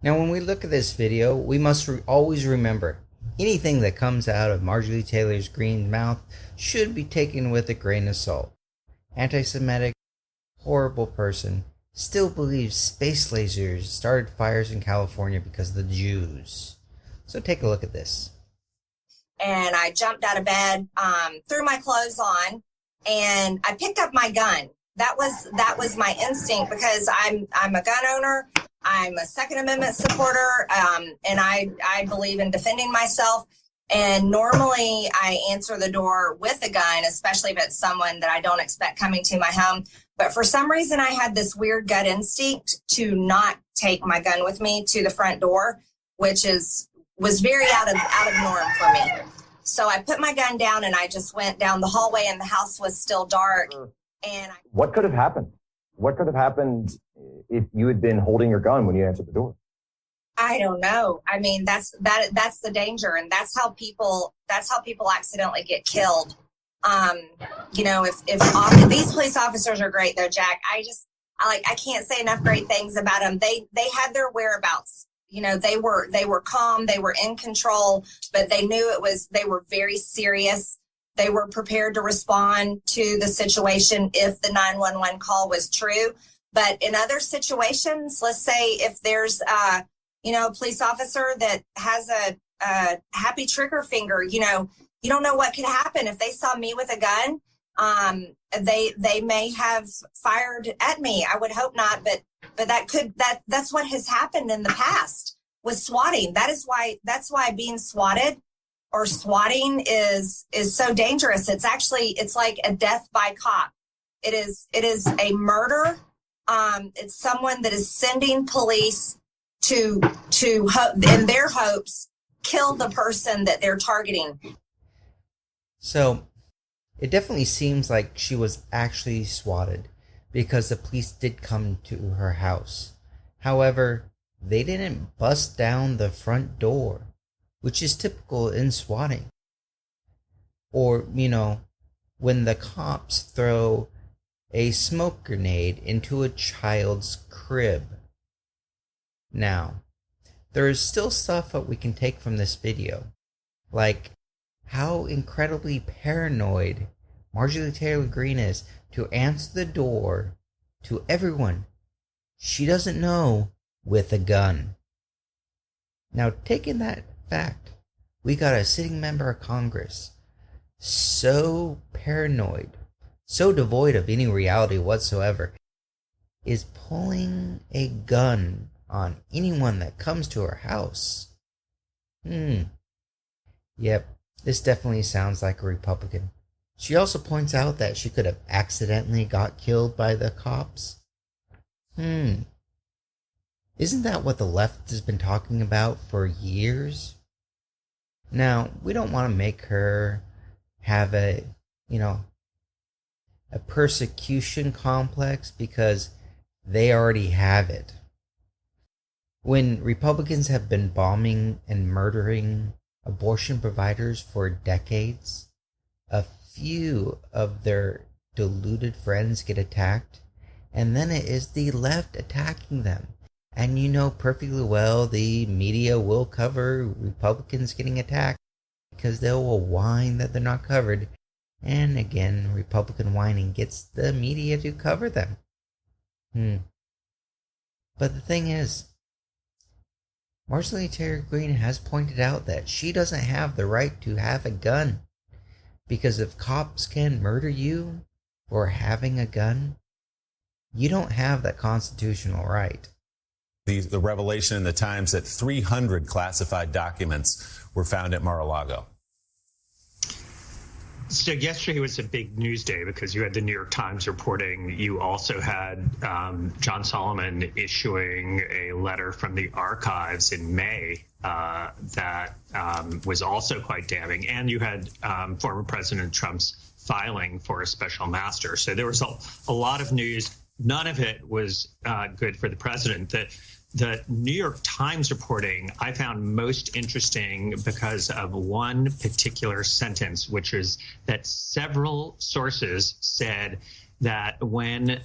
Now, when we look at this video, we must always remember anything that comes out of Marjorie Taylor Greene's mouth should be taken with a grain of salt. Anti-Semitic, horrible person, still believes space lasers started fires in California because of the Jews. So take a look at this. And I jumped out of bed, threw my clothes on, and I picked up my gun. That was my instinct, because I'm a gun owner. I'm a Second Amendment supporter, and I believe in defending myself. And normally I answer the door with a gun, especially if it's someone that I don't expect coming to my home. But for some reason, I had this weird gut instinct to not take my gun with me to the front door, which was very out of norm for me. So I put my gun down and I just went down the hallway, and the house was still dark. And what could have happened? What could have happened if you had been holding your gun when you answered the door? I don't know. I mean, that's the danger, and that's how people accidentally get killed. If these police officers are great though, Jack. I can't say enough great things about them. They had their whereabouts. They were calm, they were in control, but they knew they were very serious. They were prepared to respond to the situation if the 911 call was true. But in other situations, let's say if there's a police officer that has a happy trigger finger, you don't know what could happen. If they saw me with a gun, they may have fired at me. I would hope not, but that's what has happened in the past with swatting. That's why being swatted or swatting is so dangerous. It's like a death by cop. It is a murder. It's someone that is sending police to in their hopes kill the person that they're targeting. So it definitely seems like she was actually swatted, because the police did come to her house. However, they didn't bust down the front door, which is typical in swatting. Or, when the cops throw a smoke grenade into a child's crib. Now, there is still stuff that we can take from this video, like how incredibly paranoid Marjorie Taylor Greene is to answer the door to everyone she doesn't know with a gun. Now, taking that fact, we got a sitting member of Congress so paranoid, so devoid of any reality whatsoever, is pulling a gun on anyone that comes to her house. Yep, this definitely sounds like a Republican. She also points out that she could have accidentally got killed by the cops. Isn't that what the left has been talking about for years? Now, we don't want to make her have a persecution complex, because they already have it. When Republicans have been bombing and murdering abortion providers for decades, a few of their deluded friends get attacked, and then it is the left attacking them. And you know perfectly well the media will cover Republicans getting attacked, because they will whine that they're not covered. And again, Republican whining gets the media to cover them. But the thing is, Marjorie Taylor Greene has pointed out that she doesn't have the right to have a gun, because if cops can murder you for having a gun, you don't have that constitutional right. The revelation in the Times that 300 classified documents were found at Mar-a-Lago. So yesterday was a big news day, because you had the New York Times reporting. You also had John Solomon issuing a letter from the archives in May that was also quite damning. And you had former President Trump's filing for a special master. So there was a lot of news. None of it was good for the president. The New York Times reporting I found most interesting because of one particular sentence, which is that several sources said that when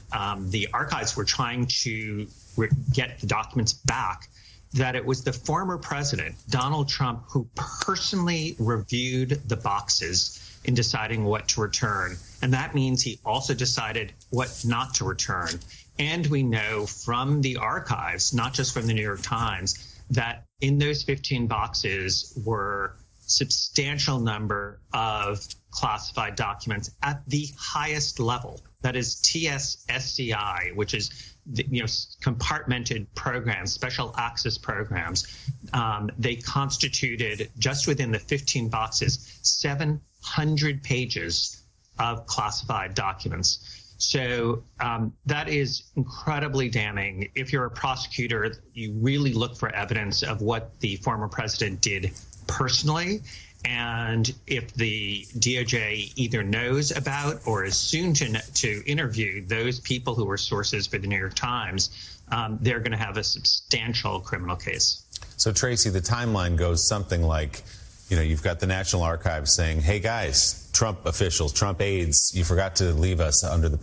the archives were trying to get the documents back, that it was the former president, Donald Trump, who personally reviewed the boxes in deciding what to return. And that means he also decided what not to return. And we know from the archives, not just from the New York Times, that in those 15 boxes were substantial number of classified documents at the highest level. That is TSSCI, which is compartmented programs, special access programs. They constituted, just within the 15 boxes, 700 pages of classified documents. So that is incredibly damning. If you're a prosecutor, you really look for evidence of what the former president did personally. And if the DOJ either knows about or is soon to interview those people who were sources for the New York Times, they're going to have a substantial criminal case. So, Tracy, the timeline goes something like, you've got the National Archives saying, hey, guys, Trump officials, Trump aides, you forgot to leave us under the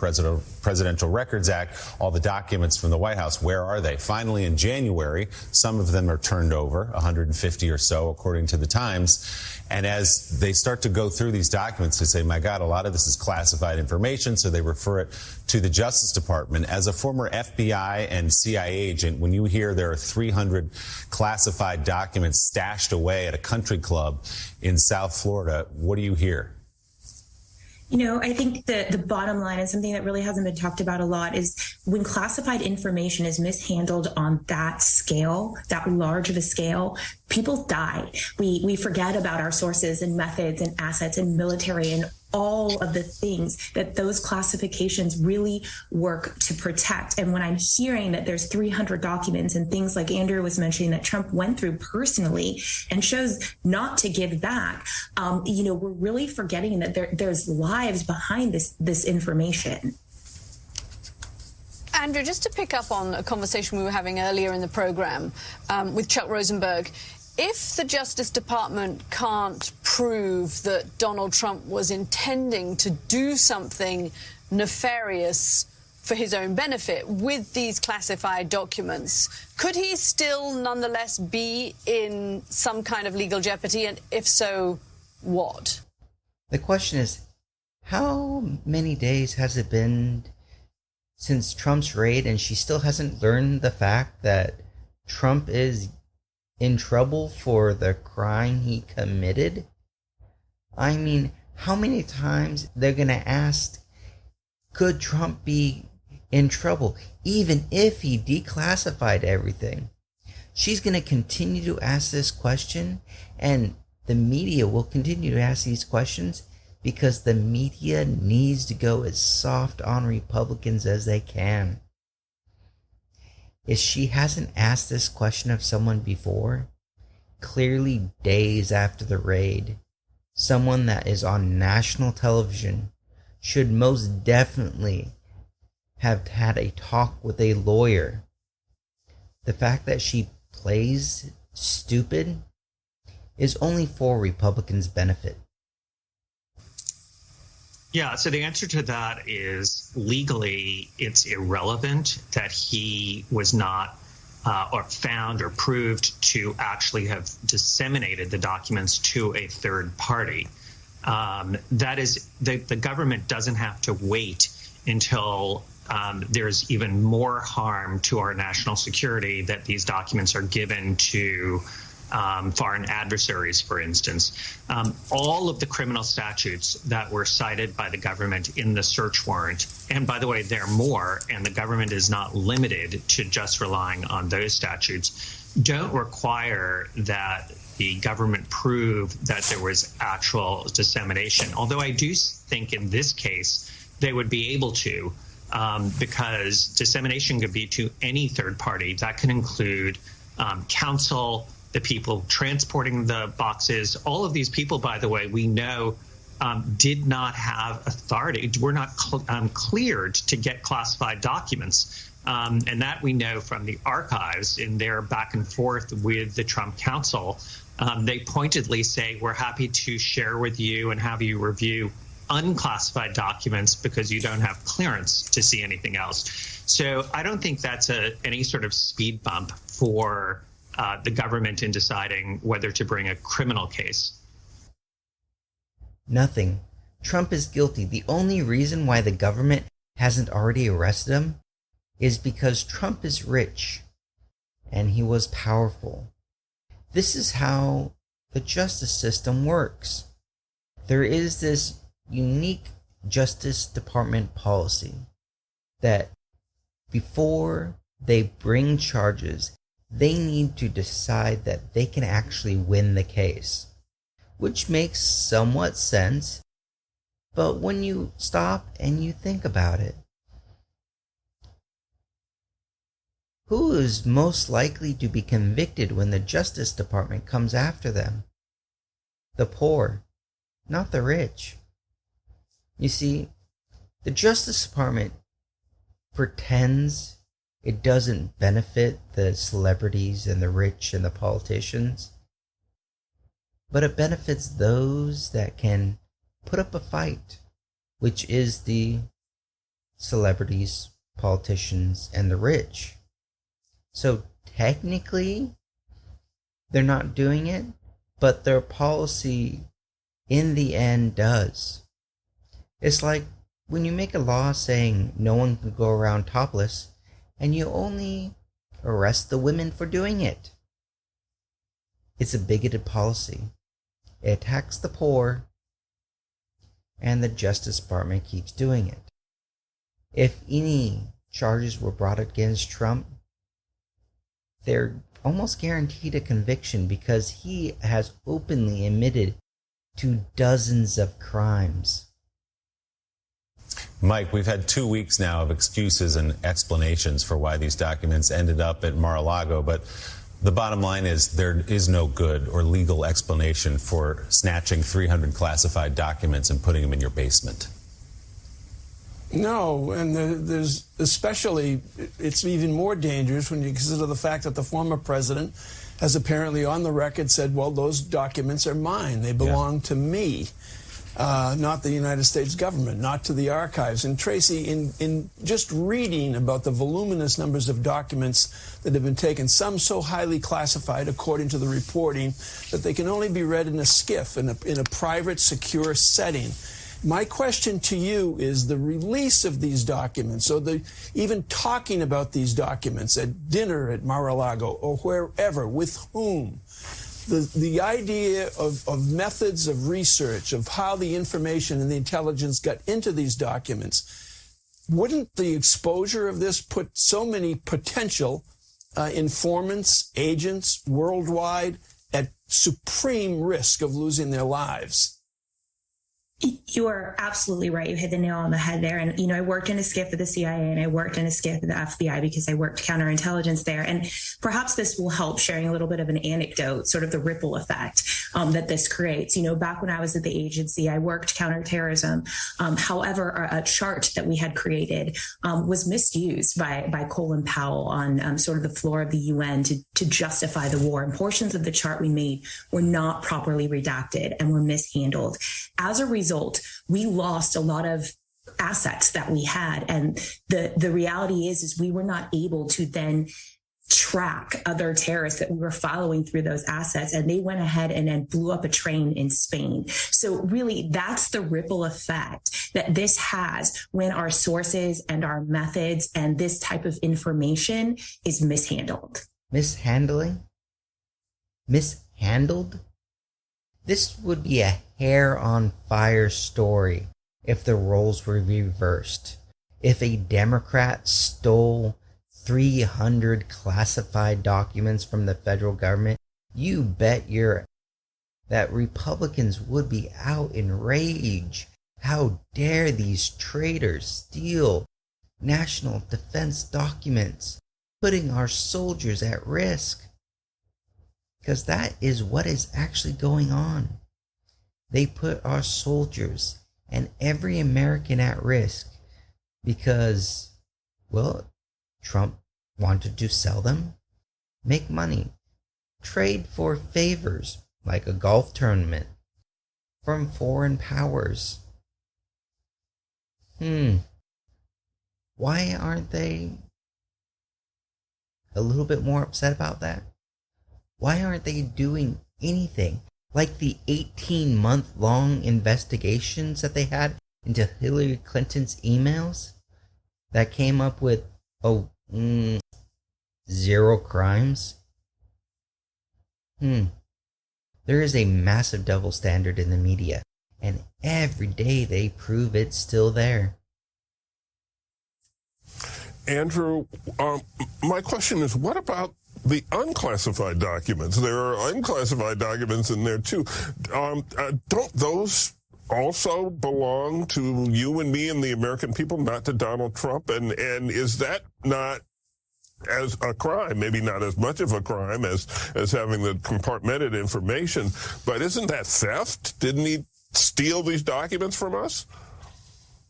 Presidential Records Act, all the documents from the White House. Where are they? Finally, in January, some of them are turned over, 150 or so, according to the Times. And as they start to go through these documents, they say, my God, a lot of this is classified information, so they refer it to the Justice Department. As a former FBI and CIA agent, when you hear there are 300 classified documents stashed away at a country club in South Florida, what do you hear? I think the bottom line is something that really hasn't been talked about a lot is when classified information is mishandled on that scale, that large of a scale, people die. We forget about our sources and methods and assets and military and all of the things that those classifications really work to protect. And when I'm hearing that there's 300 documents and things like Andrew was mentioning that Trump went through personally and chose not to give back, we're really forgetting that there's lives behind this information. Andrew, just to pick up on a conversation we were having earlier in the program with Chuck Rosenberg, if the Justice Department can't prove that Donald Trump was intending to do something nefarious for his own benefit with these classified documents, could he still nonetheless be in some kind of legal jeopardy? And if so, what? The question is, how many days has it been since Trump's raid and she still hasn't learned the fact that Trump is in trouble for the crime he committed? I mean, how many times they're going to ask, could Trump be in trouble, even if he declassified everything? She's going to continue to ask this question, and the media will continue to ask these questions because the media needs to go as soft on Republicans as they can. If she hasn't asked this question of someone before, clearly days after the raid, someone that is on national television should most definitely have had a talk with a lawyer. The fact that she plays stupid is only for Republicans' benefit. Yeah, so the answer to that is legally it's irrelevant that he was not or found or proved to actually have disseminated the documents to a third party. That is, the government doesn't have to wait until there's even more harm to our national security that these documents are given to foreign adversaries, for instance. All of the criminal statutes that were cited by the government in the search warrant, and by the way, there are more, and the government is not limited to just relying on those statutes, don't require that the government prove that there was actual dissemination. Although I do think in this case, they would be able to, because dissemination could be to any third party. That can include counsel, the people transporting the boxes. All of these people, by the way, we know did not have authority, were not cleared to get classified documents. And that we know from the archives in their back and forth with the Trump counsel. They pointedly say, we're happy to share with you and have you review unclassified documents because you don't have clearance to see anything else. So I don't think that's any sort of speed bump for the government in deciding whether to bring a criminal case? Nothing. Trump is guilty. The only reason why the government hasn't already arrested him is because Trump is rich and he was powerful. This is how the justice system works. There is this unique Justice Department policy that before they bring charges, they need to decide that they can actually win the case, which makes somewhat sense. But when you stop and you think about it, who is most likely to be convicted when the Justice Department comes after them? The poor, not the rich. You see, the Justice Department pretends it doesn't benefit the celebrities and the rich and the politicians, but it benefits those that can put up a fight, which is the celebrities, politicians, and the rich. So technically, they're not doing it, but their policy in the end does. It's like when you make a law saying no one can go around topless, and you only arrest the women for doing it. It's a bigoted policy. It attacks the poor, and the Justice Department keeps doing it. If any charges were brought against Trump, they're almost guaranteed a conviction because he has openly admitted to dozens of crimes. Mike, we've had 2 weeks now of excuses and explanations for why these documents ended up at Mar-a-Lago, but the bottom line is there is no good or legal explanation for snatching 300 classified documents and putting them in your basement. No, and there's especially, it's even more dangerous when you consider the fact that the former president has apparently on the record said, well, those documents are mine. They belong to me, not the United States government, not to the archives. And Tracy, in just reading about the voluminous numbers of documents that have been taken, some so highly classified, according to the reporting, that they can only be read in a SCIF, in a private, secure setting. My question to you is the release of these documents, or even talking about these documents at dinner at Mar-a-Lago or wherever, with whom, the idea of methods of research, of how the information and the intelligence got into these documents, wouldn't the exposure of this put so many potential informants, agents worldwide at supreme risk of losing their lives? You are absolutely right. You hit the nail on the head there. And, I worked in a SCIF at the CIA and I worked in a SCIF at the FBI because I worked counterintelligence there. And perhaps this will help sharing a little bit of an anecdote, sort of the ripple effect that this creates. Back when I was at the agency, I worked counterterrorism. However, a chart that we had created was misused by Colin Powell on sort of the floor of the UN to justify the war. And portions of the chart we made were not properly redacted and were mishandled. As a result, we lost a lot of assets that we had. And the reality is we were not able to then track other terrorists that we were following through those assets. And they went ahead and then blew up a train in Spain. So really, that's the ripple effect that this has when our sources and our methods and this type of information is mishandled. Mishandling? Mishandled? This would be a hair on fire story if the roles were reversed. If a Democrat stole 300 classified documents from the federal government, you bet that Republicans would be out in rage. How dare these traitors steal national defense documents, putting our soldiers at risk? Because that is what is actually going on. They put our soldiers and every American at risk because, well, Trump wanted to sell them, make money, trade for favors like a golf tournament from foreign powers. Why aren't they a little bit more upset about that? Why aren't they doing anything? Like the 18-month-long investigations that they had into Hillary Clinton's emails that came up with, 0 crimes? There is a massive double standard in the media, and every day they prove it's still there. Andrew, my question is, what about the unclassified documents? There are unclassified documents in there, too. Don't those also belong to you and me and the American people, not to Donald Trump? And is that not as a crime, maybe not as much of a crime as having the compartmented information, but isn't that theft? Didn't he steal these documents from us?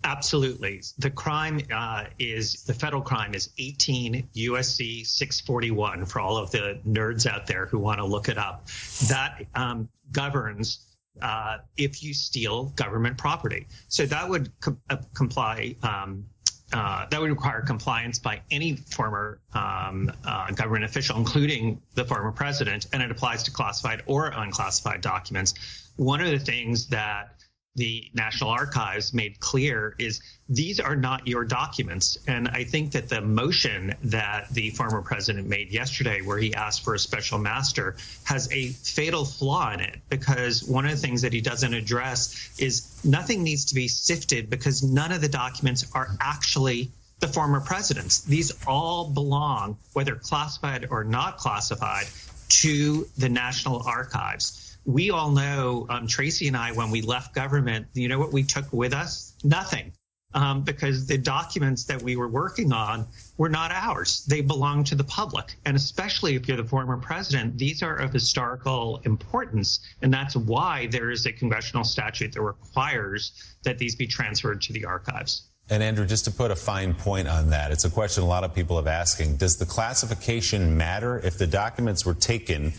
Absolutely. The crime the federal crime is 18 USC 641 for all of the nerds out there who want to look it up. That governs if you steal government property. So that would that would require compliance by any former government official, including the former president, and it applies to classified or unclassified documents. One of the things that the National Archives made clear is these are not your documents. And I think that the motion that the former president made yesterday, where he asked for a special master, has a fatal flaw in it, because one of the things that he doesn't address is nothing needs to be sifted because none of the documents are actually the former president's. These all belong, whether classified or not classified, to the National Archives. We all know, Tracy and I, when we left government, you know what we took with us? Nothing, because the documents that we were working on were not ours. They belong to the public. And especially if you're the former president, these are of historical importance. And that's why there is a congressional statute that requires that these be transferred to the archives. And Andrew, just to put a fine point on that, it's a question a lot of people have asking. Does the classification matter? If the documents were taken,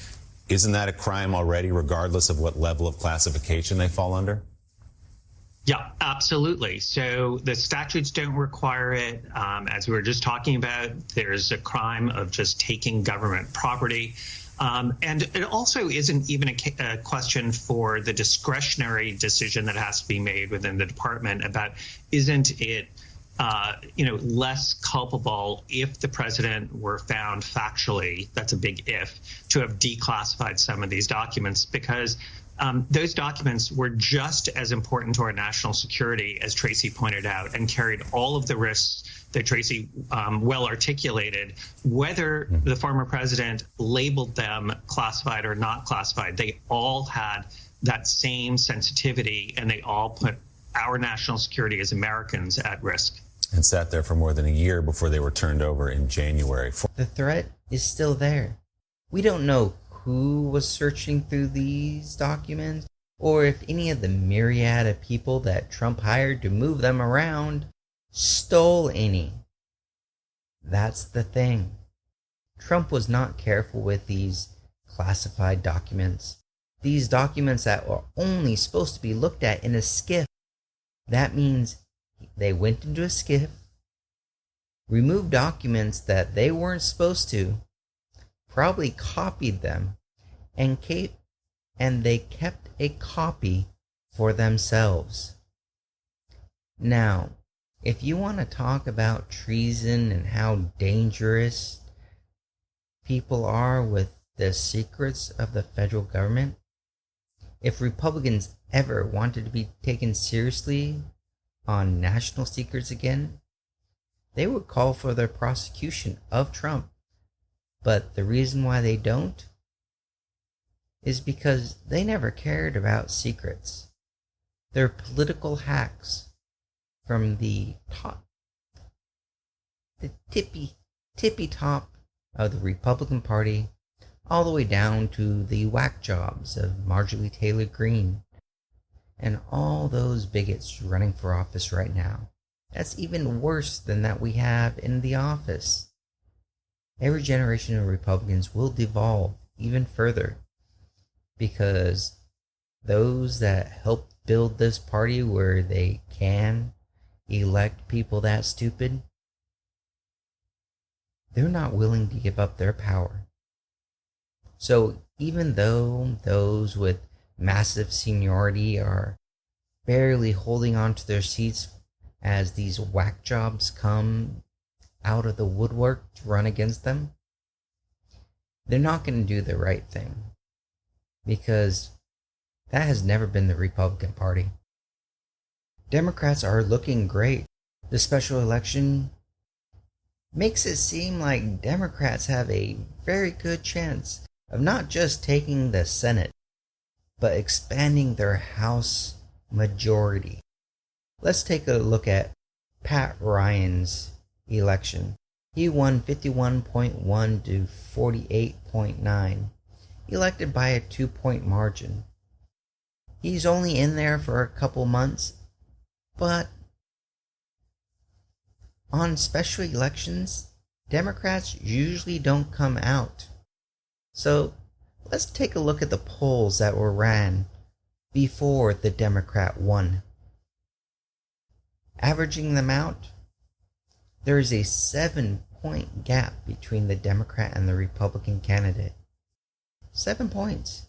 isn't that a crime already, regardless of what level of classification they fall under? Yeah, absolutely. So the statutes don't require it. As we were just talking about, there's a crime of just taking government property. And it also isn't even a question for the discretionary decision that has to be made within the department about, isn't it less culpable if the president were found factually, that's a big if, to have declassified some of these documents, because those documents were just as important to our national security, as Tracy pointed out, and carried all of the risks that Tracy well articulated. Whether the former president labeled them classified or not classified, they all had that same sensitivity, and they all put our national security as Americans at risk. And sat there for more than a year before they were turned over in January. The threat is still there. We don't know who was searching through these documents, or if any of the myriad of people that Trump hired to move them around stole any. That's the thing. Trump was not careful with these classified documents. These documents that were only supposed to be looked at in a SCIF. That means they went into a SCIF, removed documents that they weren't supposed to, probably copied them, and they kept a copy for themselves. Now, if you want to talk about treason and how dangerous people are with the secrets of the federal government, if Republicans ever wanted to be taken seriously on national secrets again, they would call for the prosecution of Trump. But the reason why they don't is because they never cared about secrets. They're political hacks from the tippy top of the Republican Party, all the way down to the whack jobs of Marjorie Taylor Greene and all those bigots running for office right now. That's even worse than that we have in the office. Every generation of Republicans will devolve even further, because those that help build this party where they can elect people that stupid, they're not willing to give up their power. So even though those with massive seniority are barely holding on to their seats as these whack jobs come out of the woodwork to run against them, they're not going to do the right thing, because that has never been the Republican Party. Democrats are looking great. The special election makes it seem like Democrats have a very good chance of not just taking the Senate, but expanding their House majority. Let's take a look at Pat Ryan's election. He won 51.1 to 48.9, elected by a 2-point margin. He's only in there for a couple months, but on special elections, Democrats usually don't come out. So let's take a look at the polls that were ran before the Democrat won. Averaging them out, there is a 7-point gap between the Democrat and the Republican candidate. 7 points.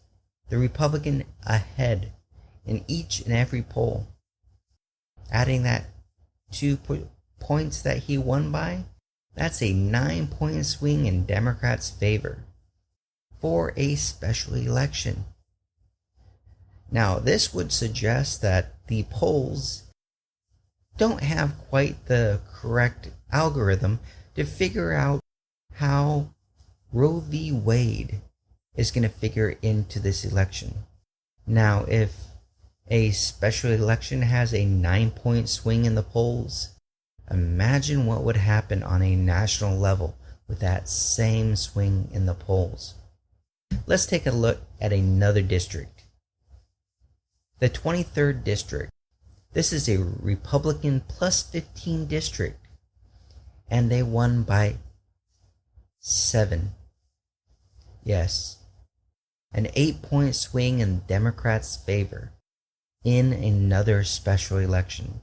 The Republican ahead in each and every poll. Adding that 2 points that he won by, that's a 9-point swing in Democrats' favor for a special election. Now, this would suggest that the polls don't have quite the correct algorithm to figure out how Roe v. Wade is going to figure into this election. Now, if a special election has a 9-point swing in the polls, imagine what would happen on a national level with that same swing in the polls. Let's take a look at another district. The 23rd district. This is a Republican plus 15 district, and they won by 7. Yes, an 8-point swing in Democrats' favor in another special election.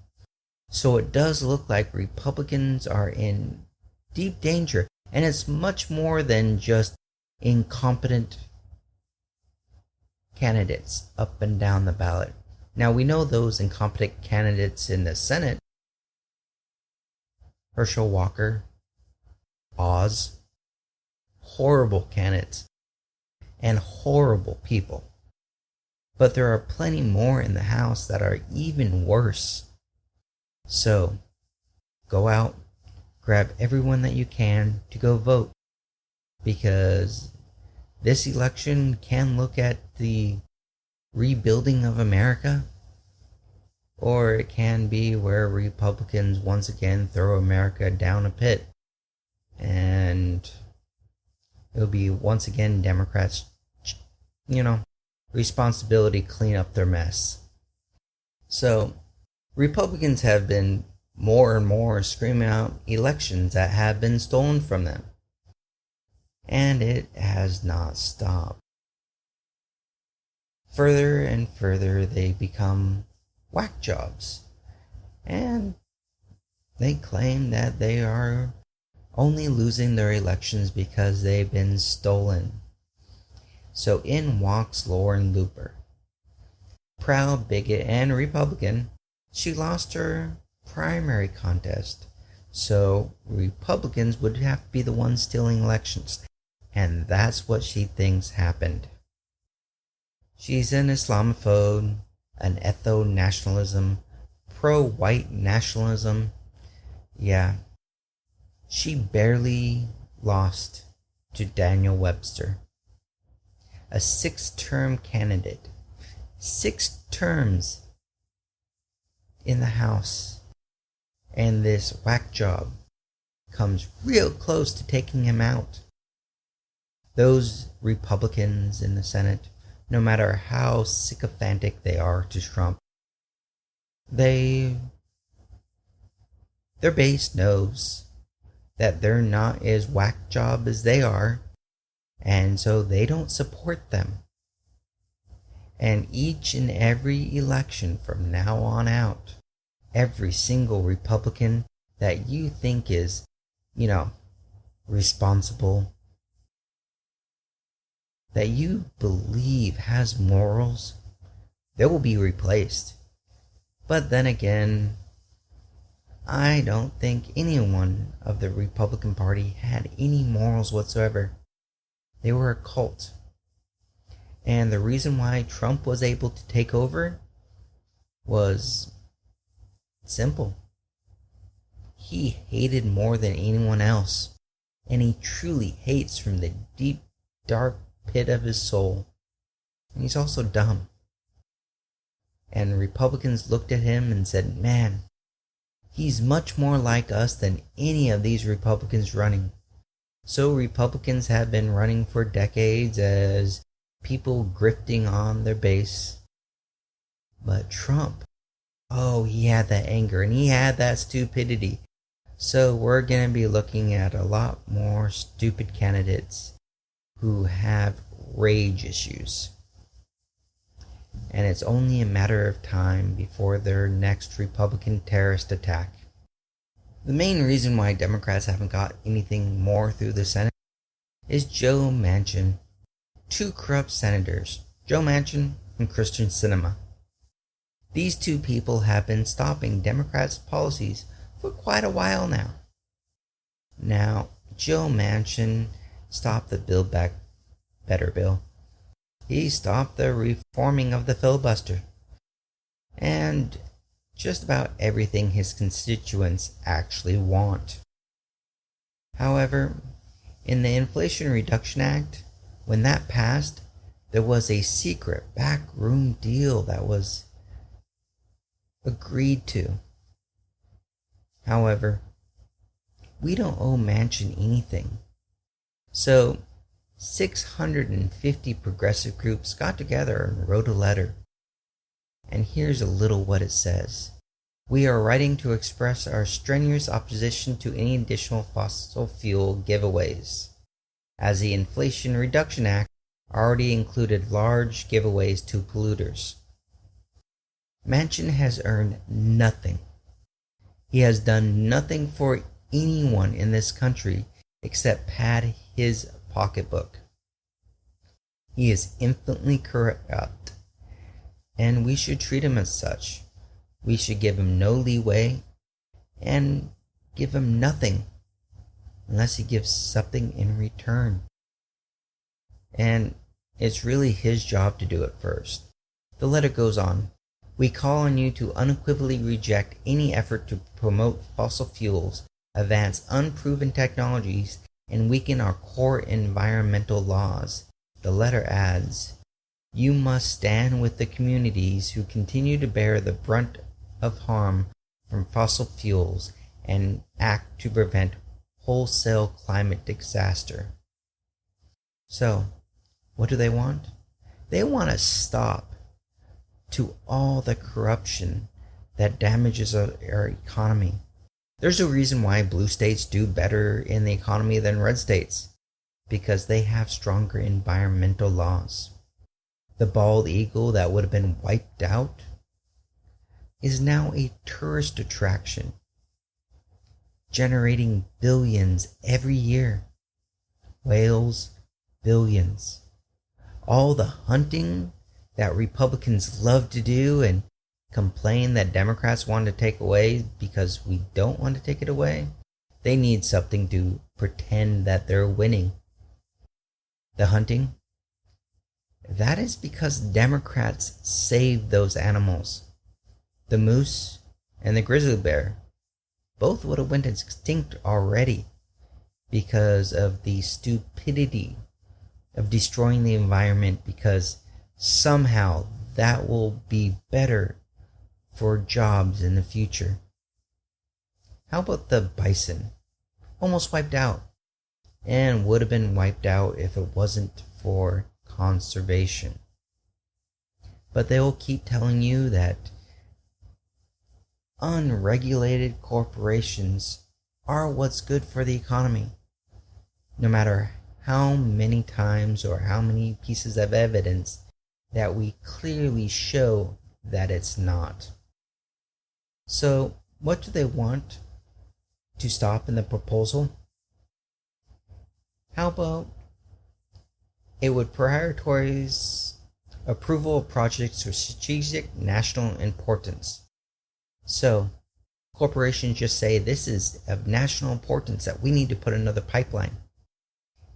So it does look like Republicans are in deep danger, and it's much more than just incompetent candidates up and down the ballot. Now, we know those incompetent candidates in the Senate: Herschel Walker, Oz, horrible candidates and horrible people. But there are plenty more in the House that are even worse. So, go out, grab everyone that you can to go vote, because this election can look at the rebuilding of America, or it can be where Republicans once again throw America down a pit, and it'll be once again Democrats, responsibility clean up their mess. So Republicans have been more and more screaming out elections that have been stolen from them, and it has not stopped. Further and further they become whack jobs, and they claim that they are only losing their elections because they've been stolen. So in walks Lauren Luper, proud bigot and Republican. She lost her primary contest, so Republicans would have to be the ones stealing elections, and that's what she thinks happened. She's an Islamophobe, an ethno-nationalism, pro-white nationalism. Yeah, she barely lost to Daniel Webster, a 6-term candidate. 6 terms in the House, and this whack job comes real close to taking him out. Those Republicans in the Senate, no matter how sycophantic they are to Trump, their base knows that they're not as whack job as they are, and so they don't support them. And each and every election from now on out, every single Republican that you think is, responsible, that you believe has morals, they will be replaced. But then again, I don't think anyone of the Republican Party had any morals whatsoever. They were a cult. And the reason why Trump was able to take over was simple. He hated more than anyone else. And he truly hates from the deep, dark pit of his soul. And he's also dumb. And Republicans looked at him and said, man, he's much more like us than any of these Republicans running. So Republicans have been running for decades as people grifting on their base. But Trump, oh, he had that anger and he had that stupidity. So we're going to be looking at a lot more stupid candidates who have rage issues. And it's only a matter of time before their next Republican terrorist attack. The main reason why Democrats haven't got anything more through the Senate is Joe Manchin. Two corrupt senators, Joe Manchin and Christian Sinema. These two people have been stopping Democrats' policies for quite a while now. Now, Joe Manchin stopped the Build Back Better bill. He stopped the reforming of the filibuster. And just about everything his constituents actually want. However, in the Inflation Reduction Act, when that passed, there was a secret backroom deal that was agreed to. However, we don't owe Manchin anything. So, 650 progressive groups got together and wrote a letter. And here's a little what it says. We are writing to express our strenuous opposition to any additional fossil fuel giveaways, as the Inflation Reduction Act already included large giveaways to polluters. Manchin has earned nothing. He has done nothing for anyone in this country except pad his pocketbook. He is infinitely corrupt, and we should treat him as such. We should give him no leeway and give him nothing unless he gives something in return. And it's really his job to do it first. The letter goes on. We call on you to unequivocally reject any effort to promote fossil fuels, advance unproven technologies, and weaken our core environmental laws. The letter adds, you must stand with the communities who continue to bear the brunt of harm from fossil fuels and act to prevent wholesale climate disaster. So, what do they want? They want to stop to all the corruption that damages our economy. There's a reason why blue states do better in the economy than red states, because they have stronger environmental laws. The bald eagle that would have been wiped out is now a tourist attraction, generating billions every year. Whales, billions. All the hunting that Republicans love to do and complain that Democrats want to take away because we don't want to take it away, they need something to pretend that they're winning. The hunting, that is because Democrats saved those animals. The moose and the grizzly bear both would have went extinct already because of the stupidity of destroying the environment, because somehow that will be better for jobs in the future. How about the bison? Almost wiped out, and would have been wiped out if it wasn't for conservation. But they will keep telling you that unregulated corporations are what's good for the economy, no matter how many times or how many pieces of evidence that we clearly show that it's not. So, what do they want to stop in the proposal? How about It would prioritize approval of projects of strategic national importance. So, corporations just say this is of national importance that we need to put another pipeline.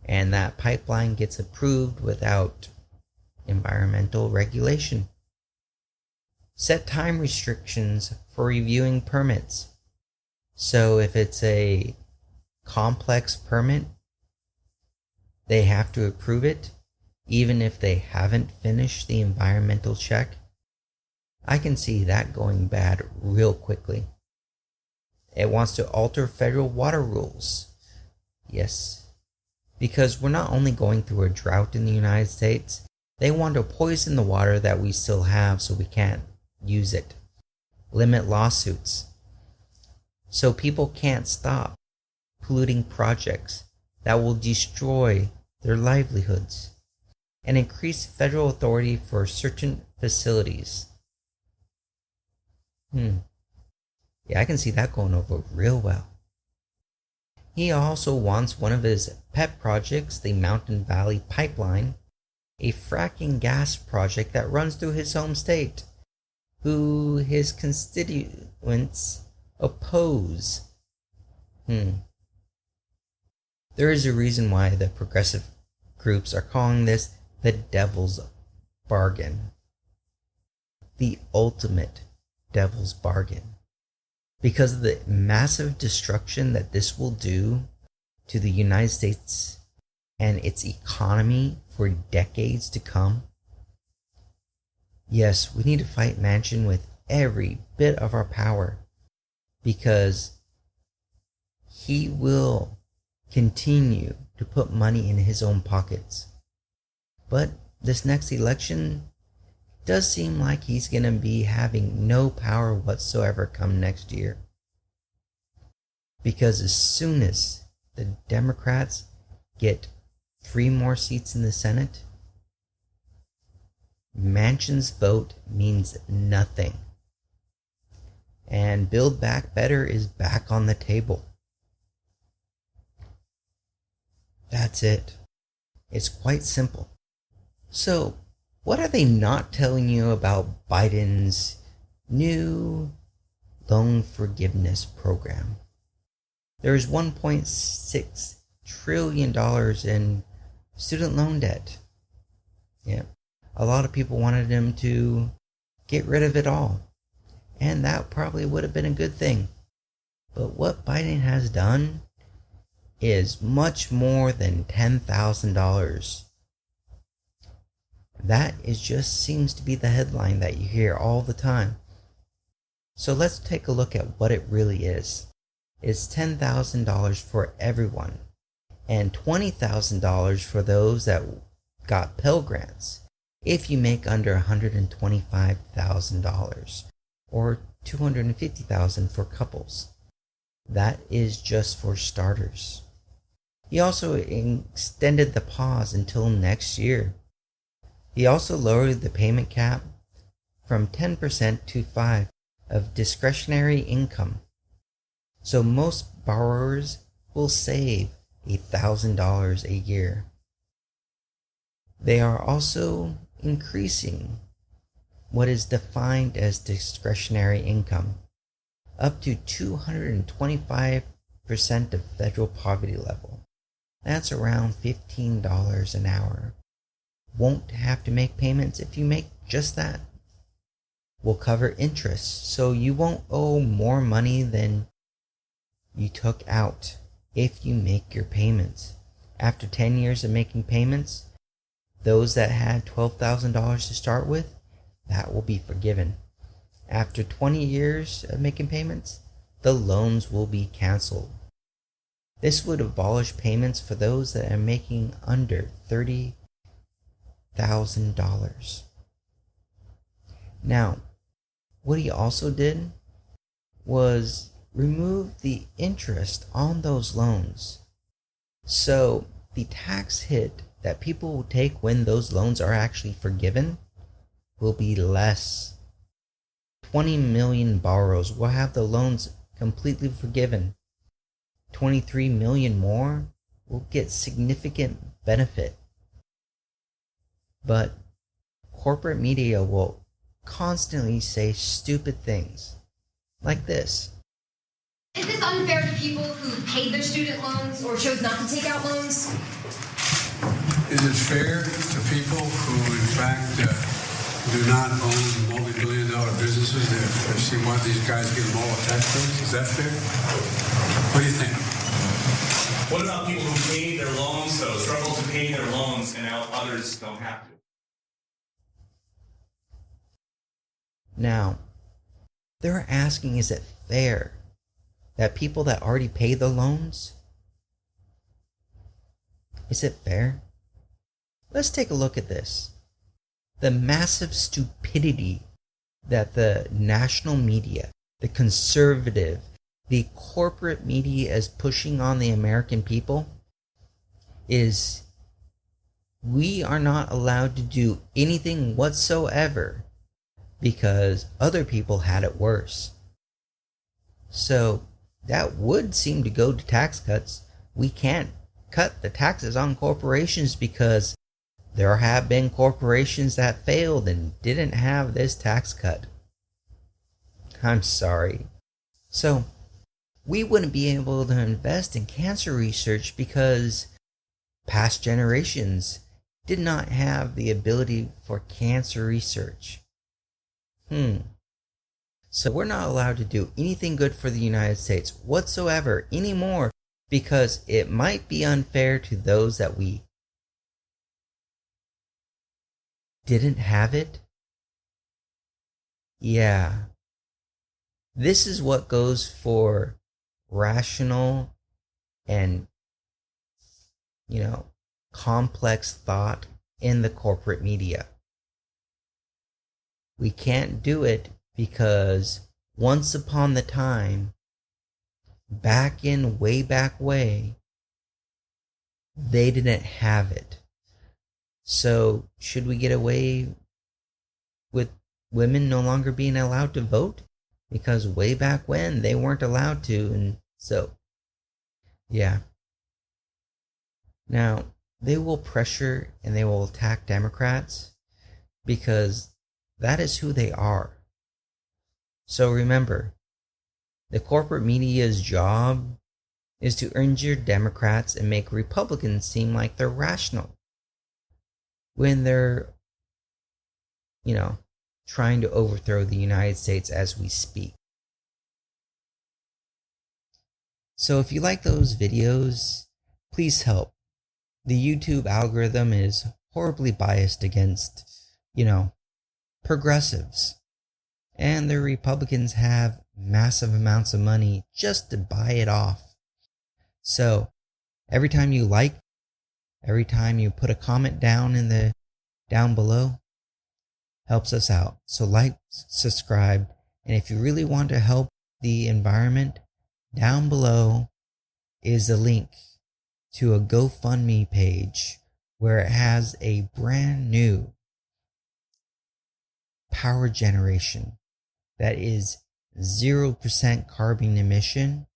And that pipeline gets approved without environmental regulation. Set time restrictions for reviewing permits. So if it's a complex permit, they have to approve it, even if they haven't finished the environmental check. I can see that going bad real quickly. It wants to alter federal water rules. Yes, because we're not only going through a drought in the United States, they want to poison the water that we still have so we can't use it. Limit lawsuits. So people can't stop polluting projects that will destroy their livelihoods, and increase federal authority for certain facilities. Yeah, I can see that going over real well. He also wants one of his pet projects, the Mountain Valley Pipeline, a fracking gas project that runs through his home state, who his constituents oppose. There is a reason why the progressive groups are calling this the devil's bargain. The ultimate devil's bargain. Because of the massive destruction that this will do to the United States and its economy for decades to come. Yes, we need to fight Manchin with every bit of our power, because he will continue to put money in his own pockets. But this next election does seem like he's going to be having no power whatsoever come next year. Because as soon as the Democrats get 3 more seats in the Senate, Manchin's vote means nothing. And Build Back Better is back on the table. That's it. It's quite simple. So, what are they not telling you about Biden's new loan forgiveness program? There's $1.6 trillion in student loan debt. Yeah. A lot of people wanted him to get rid of it all. And that probably would have been a good thing. But what Biden has done is much more than $10,000. That is just seems to be the headline that you hear all the time. So let's take a look at what it really is. It's $10,000 for everyone, and $20,000 for those that got Pell Grants if you make under $125,000, or $250,000 for couples. That is just for starters. He also extended the pause until next year. He also lowered the payment cap from 10% to 5% of discretionary income. So most borrowers will save $1,000 a year. They are also increasing what is defined as discretionary income up to 225% of federal poverty level. That's around $15 an hour. Won't have to make payments if you make just that. Will cover interest, so you won't owe more money than you took out if you make your payments. After 10 years of making payments, those that had $12,000 to start with, that will be forgiven. After 20 years of making payments, the loans will be canceled. This would abolish payments for those that are making under $30,000. Now, what he also did was remove the interest on those loans. So the tax hit that people will take when those loans are actually forgiven will be less. 20 million borrowers will have the loans completely forgiven. 23 million more will get significant benefit. But corporate media will constantly say stupid things like this. Is this unfair to people who paid their student loans or chose not to take out loans? Is it fair to people who, in fact, do not own multi-billion-dollar businesses that see why these guys get them all tax breaks? Is that fair? What do you think? What about people who paid their loans, though, struggle to pay their loans, and now others don't have to? Now, they're asking, is it fair that people that already pay the loans, is it fair? Let's take a look at this. The massive stupidity that the national media, the conservative, the corporate media is pushing on the American people is we are not allowed to do anything whatsoever because other people had it worse. So that would seem to go to tax cuts. We can't cut the taxes on corporations because there have been corporations that failed and didn't have this tax cut. I'm sorry. So we wouldn't be able to invest in cancer research because past generations did not have the ability for cancer research. So we're not allowed to do anything good for the United States whatsoever anymore because it might be unfair to those that we didn't have it. Yeah. This is what goes for rational and, complex thought in the corporate media. We can't do it because once upon the time, way back way, they didn't have it. So should we get away with women no longer being allowed to vote? Because way back when they weren't allowed to, and so, yeah. Now, they will pressure and they will attack Democrats because that is who they are. So remember, the corporate media's job is to injure Democrats and make Republicans seem like they're rational when they're, trying to overthrow the United States as we speak. So if you like those videos, please help. The YouTube algorithm is horribly biased against, progressives. And the Republicans have massive amounts of money just to buy it off. So every time you like, every time you put a comment down below, helps us out. So like, subscribe, and if you really want to help the environment, down below is a link to a GoFundMe page where it has a brand new power generation that is 0% carbon emission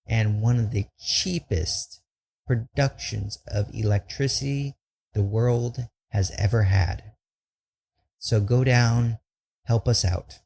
and one of the cheapest productions of electricity the world has ever had. So go down, help us out.